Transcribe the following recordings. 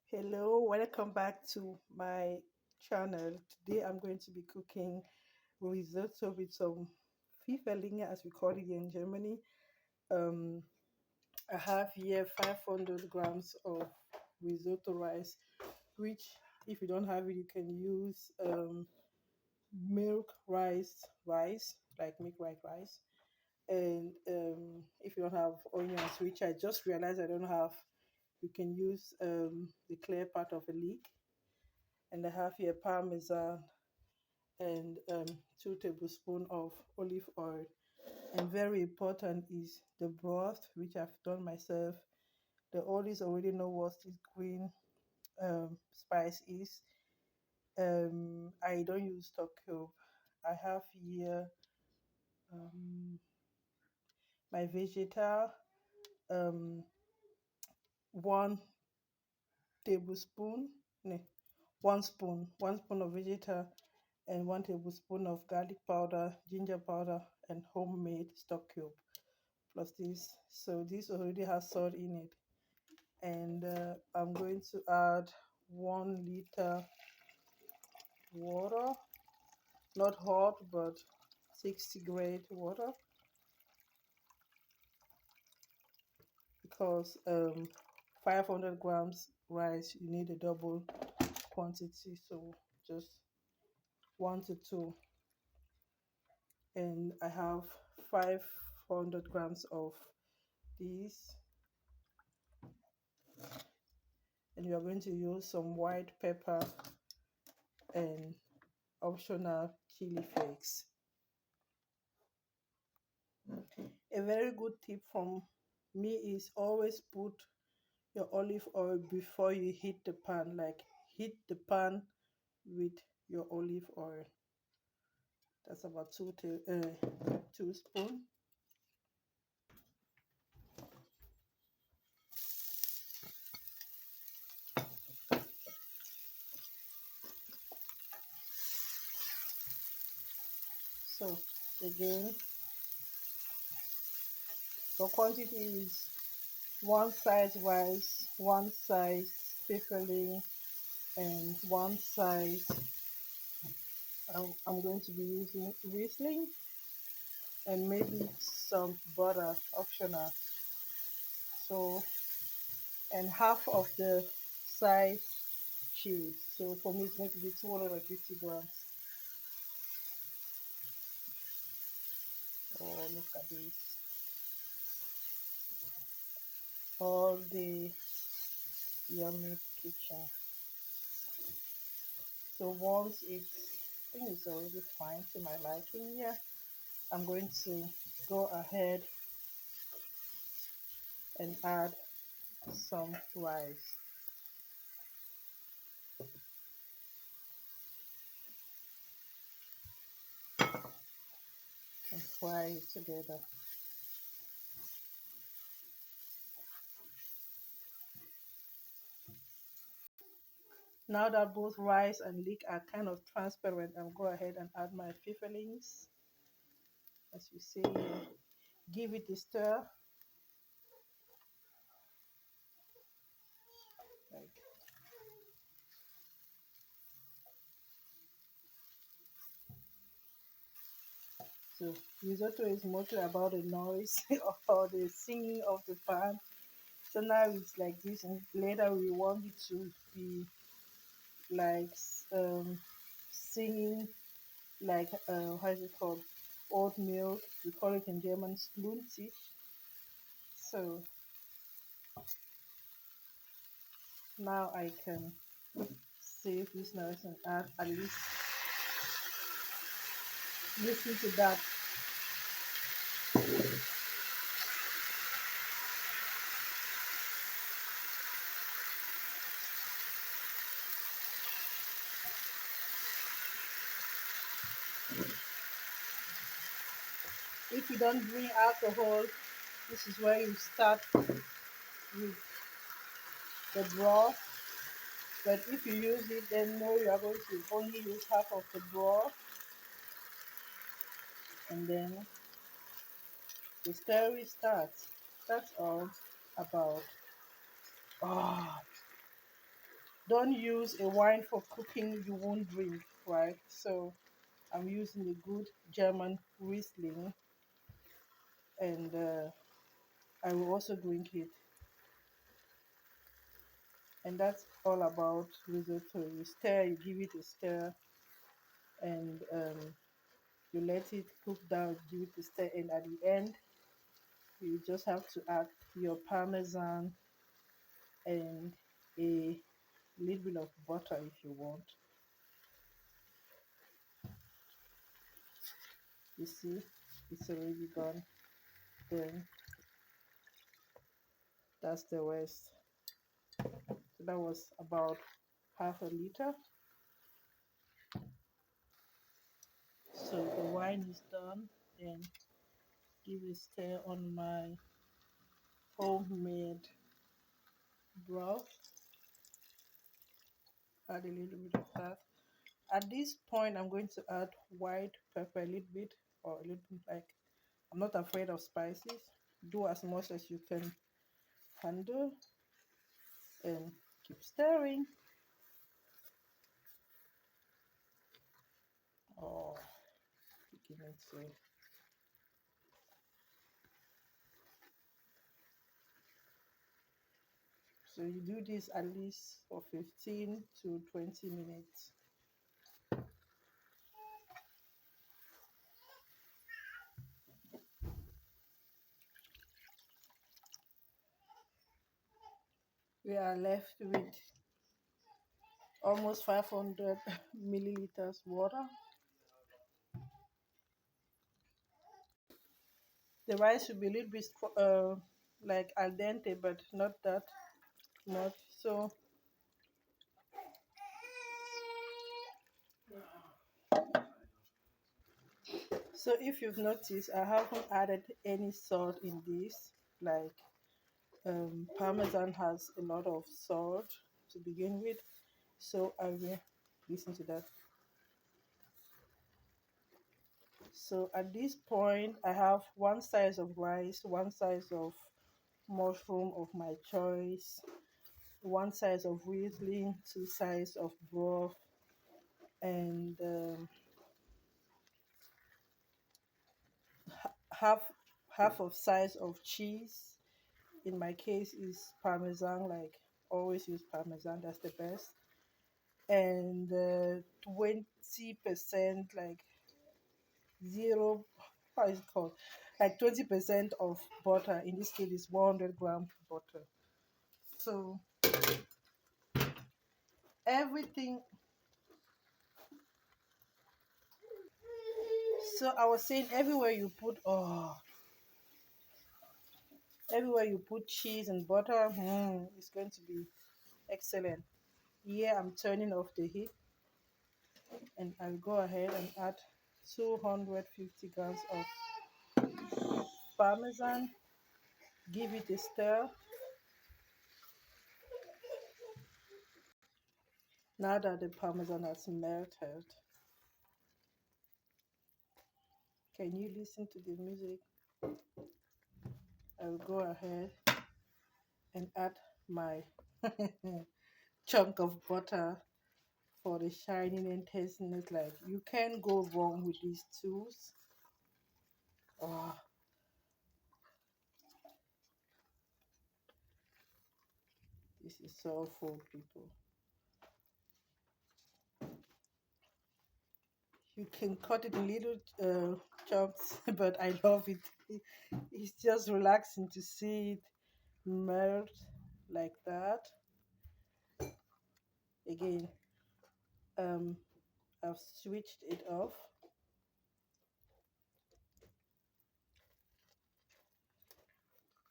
Hello, welcome back to my channel. Today I'm going to be cooking risotto with some Pfifferlinge, as we call it here in Germany. Um, I have here 500 grams of risotto rice, which if you don't have it, you can use milk rice, like milk white rice. And if you don't have onions, which I just realized I don't have, you can use the clear part of a leek. And I have here parmesan and 2 tablespoons of olive oil. And very important is the broth, which I've done myself. The oldies already know what this green spice is. I don't use stock cube. I have here um, my vegetal, um, 1 tablespoon, no, 1 spoon of vegetal, and 1 tablespoon of garlic powder, ginger powder, and homemade stock cube. Plus this, so this already has salt in it. And I'm going to add 1 liter water, not hot but 60 grade water, because 500 grams rice you need a double quantity, so just 1 to 2. And I have 500 grams of these, and we are going to use some white pepper and optional chili flakes. A very good tip from me is always put your olive oil before you heat the pan, like heat the pan with your olive oil. That's about 2 spoons. So again, the quantity is one size rice, one size pickling, and one size I'm going to be using riesling, and maybe some butter optional. So, and half of the size cheese. So for me, it's going to be 250 grams. Oh, look at this. All the yummy kitchen. So once it's, I think it's already fine to my liking here, I'm going to go ahead and add some rice and fry it together. Now that both rice and leek are kind of transparent, I'll go ahead and add my pfifferlings. As you see here, give it a stir. Like, so risotto is mostly about the noise or the singing of the pan. So now it's like this, and later we want it to be like singing, like how is it called? Oatmeal. We call it in German Splunzig. So now I can save this noise and add at least listen to that. If you don't drink alcohol, this is where you start with the broth. But if you use it, then no, you are going to only use half of the broth, and then the story starts. That's all about. Oh, don't use a wine for cooking you won't drink, right? So I'm using a good German riesling, and I will also drink it. And that's all about risotto. You stir, you give it a stir, and you let it cook down, give it a stir, and at the end, you just have to add your parmesan and a little bit of butter if you want. You see, it's already done. Then that's the rest. So that was about half a liter. So the wine is done. Then give a stir on my homemade broth. Add a little bit of that. At this point, I'm going to add white pepper a little bit, or a little bit, like, I'm not afraid of spices. Do as much as you can handle and keep stirring. Oh, beginning to. So you do this at least for 15 to 20 minutes. We are left with almost 500 milliliters water. The rice should be a little bit like al dente, but not that much. So if you've noticed, I haven't added any salt in this. Like Parmesan has a lot of salt to begin with, so I will listen to that. So at this point, I have one size of rice, one size of mushroom of my choice, one size of Riesling, two size of broth, and half half of size of cheese. In my case, is Parmesan. Like, always use Parmesan. That's the best. And 20%, like zero, how is it called? Like 20% of butter. In this case, is 100-gram butter. So everything. So I was saying, everywhere you put cheese and butter, it's going to be excellent. Here I'm turning off the heat, and I'll go ahead and add 250 grams of parmesan. Give it a stir. Now that the parmesan has melted, can you listen to the music? I'll go ahead and add my chunk of butter for the shining and tastiness. Like, you can't go wrong with these tools. Oh, this is so full, people. You can cut it in little chunks, but I love it. It's just relaxing to see it melt like that. Again, um, I've switched it off,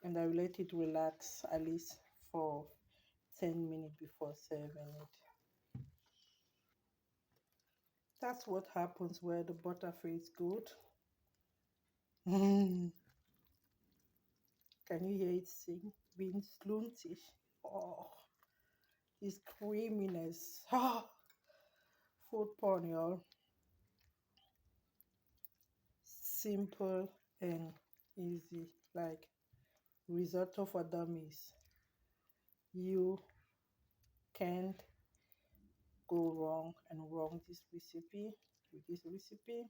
and I will let it relax at least for 10 minutes before serving it. That's what happens where the butter feels good. Can you hear it sing? Being sluntish. Oh, this creaminess. Oh, food porn, y'all. Simple and easy. Like risotto for dummies. You can't go wrong and wrong this recipe with this recipe.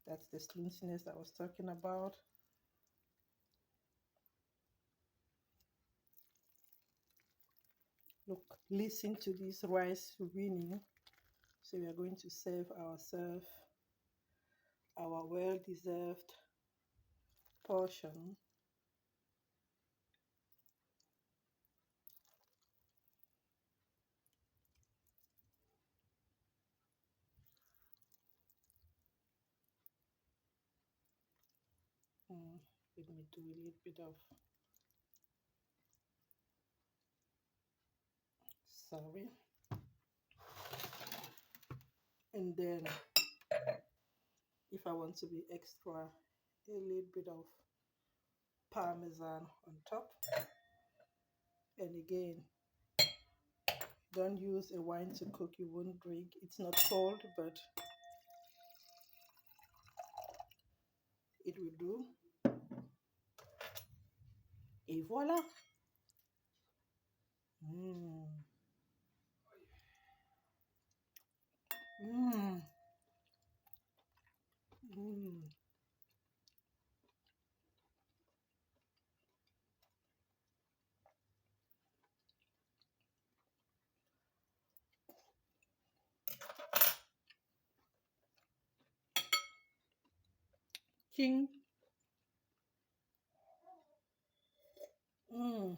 That's the slinkiness I was talking about. Look, listen to this rice winning. So we are going to serve ourselves our well-deserved portion. Let me do a little bit of, sorry. And then if I want to be extra, a little bit of parmesan on top. And again, don't use a wine to cook you won't drink. It's not cold, but it will do. Et voila. Mmm. Mmm. Mmm. King. Mmm.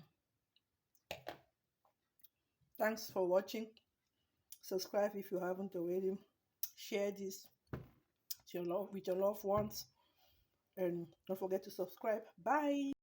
Thanks for watching. Subscribe if you haven't already. Share this to with your loved ones. And don't forget to subscribe. Bye.